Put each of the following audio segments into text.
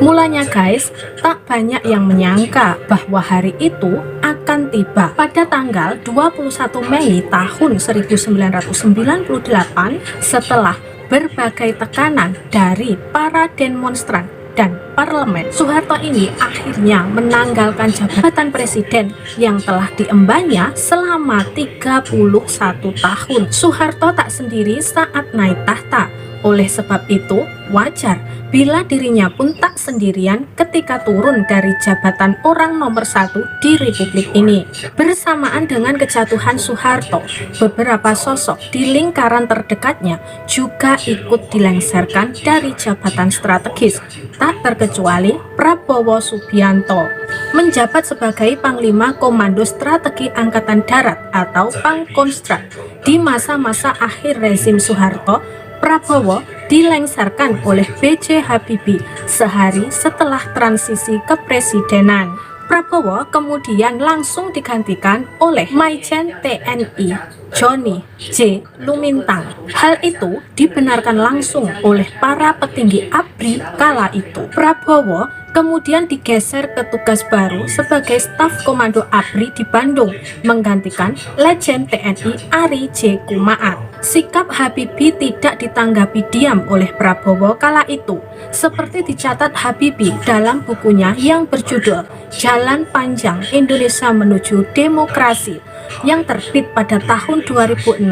Mulanya guys, tak banyak yang menyangka bahwa hari itu akan tiba pada tanggal 21 Mei tahun 1998 setelah berbagai tekanan dari para demonstran dan parlemen. Soeharto ini akhirnya menanggalkan jabatan presiden yang telah diembannya selama 31 tahun. Soeharto tak sendiri saat naik tahta. Oleh sebab itu, wajar bila dirinya pun tak sendirian ketika turun dari jabatan orang nomor satu di Republik ini. Bersamaan dengan kejatuhan Soeharto, beberapa sosok di lingkaran terdekatnya juga ikut dilengsarkan dari jabatan strategis, tak terkecuali Prabowo Subianto. Menjabat sebagai Panglima Komando Strategi Angkatan Darat atau Pangkostrat di masa-masa akhir rezim Soeharto, Prabowo dilengsarkan oleh B.J. Habibie sehari setelah transisi kepresidenan. Prabowo kemudian langsung digantikan oleh Majen TNI Johnny J. Lumintang. Hal itu dibenarkan langsung oleh para petinggi ABRI kala itu. Prabowo kemudian digeser ke tugas baru sebagai staf komando ABRI di Bandung, menggantikan Legend TNI Ari J. Kumaat. Sikap Habibie tidak ditanggapi diam oleh Prabowo kala itu, seperti dicatat Habibie dalam bukunya yang berjudul Jalan Panjang Indonesia Menuju Demokrasi yang terbit pada tahun 2006.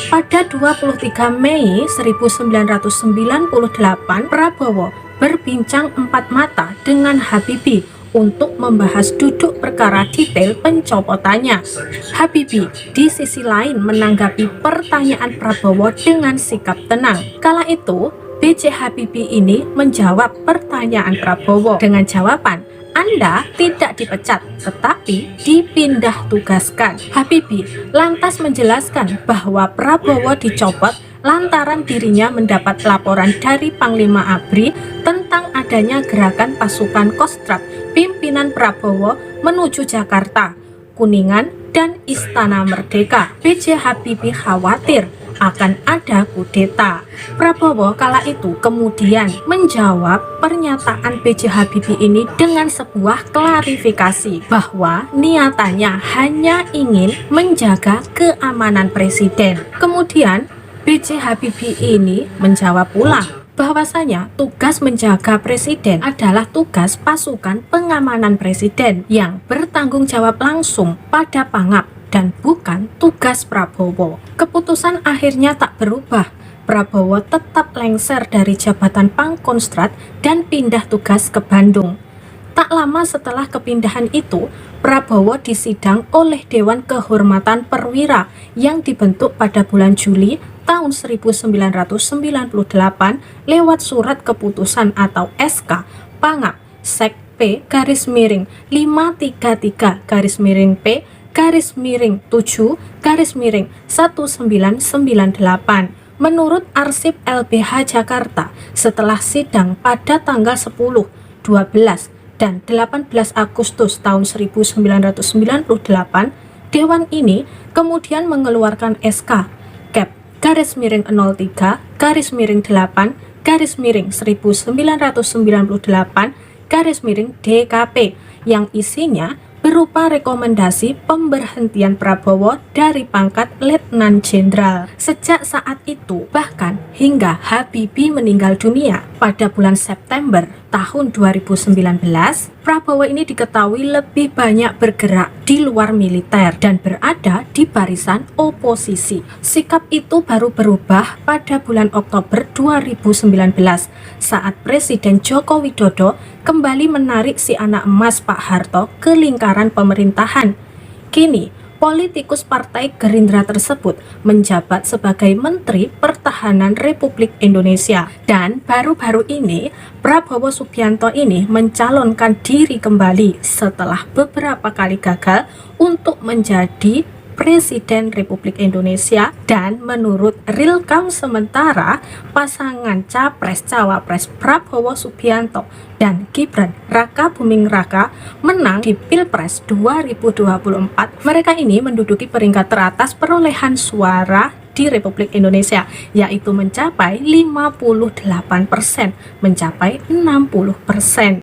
Pada 23 Mei 1998, Prabowo berbincang empat mata dengan Habibie untuk membahas duduk perkara detail pencopotannya. Habibie di sisi lain menanggapi pertanyaan Prabowo dengan sikap tenang. Kala itu, B.J. Habibie ini menjawab pertanyaan Prabowo dengan jawaban, "Anda tidak dipecat, tetapi dipindah tugaskan." Habibie lantas menjelaskan bahwa Prabowo dicopot lantaran dirinya mendapat laporan dari Panglima ABRI tentang adanya gerakan pasukan Kostrad pimpinan Prabowo menuju Jakarta, Kuningan, dan Istana Merdeka. B.J. Habibie khawatir akan ada kudeta. Prabowo kala itu kemudian menjawab pernyataan B.J. Habibie ini dengan sebuah klarifikasi bahwa niatannya hanya ingin menjaga keamanan presiden. Kemudian B.J. Habibie ini menjawab pula bahwasanya tugas menjaga presiden adalah tugas pasukan pengamanan presiden yang bertanggung jawab langsung pada Pangap dan bukan tugas Prabowo. Keputusan akhirnya tak berubah. Prabowo tetap lengser dari jabatan Pangkostrat dan pindah tugas ke Bandung. Tak lama setelah kepindahan itu, Prabowo disidang oleh Dewan Kehormatan Perwira yang dibentuk pada bulan Juli tahun 1998 lewat surat keputusan atau SK Pangap Sek P _533 _7 _1998. Menurut arsip LBH Jakarta, setelah sidang pada tanggal 10, 12, dan 18 Agustus tahun 1998, Dewan ini kemudian mengeluarkan SK Kep _3-8-1998-DKP yang isinya berupa rekomendasi pemberhentian Prabowo dari pangkat Letnan Jenderal. Sejak saat itu, bahkan hingga Habibie meninggal dunia pada bulan September tahun 2019, Prabowo ini diketahui lebih banyak bergerak di luar militer dan berada di barisan oposisi. Sikap itu baru berubah pada bulan Oktober 2019 saat Presiden Joko Widodo kembali menarik si anak emas Pak Harto ke lingkaran pemerintahan. Kini, politikus Partai Gerindra tersebut menjabat sebagai Menteri Pertahanan Republik Indonesia. Dan baru-baru ini, Prabowo Subianto ini mencalonkan diri kembali setelah beberapa kali gagal untuk menjadi Presiden Republik Indonesia. Dan menurut real count sementara, pasangan Capres-Cawapres Prabowo Subianto dan Gibran Raka Buming Raka menang di Pilpres 2024. Mereka ini menduduki peringkat teratas perolehan suara di Republik Indonesia, yaitu mencapai 58%, mencapai 60%.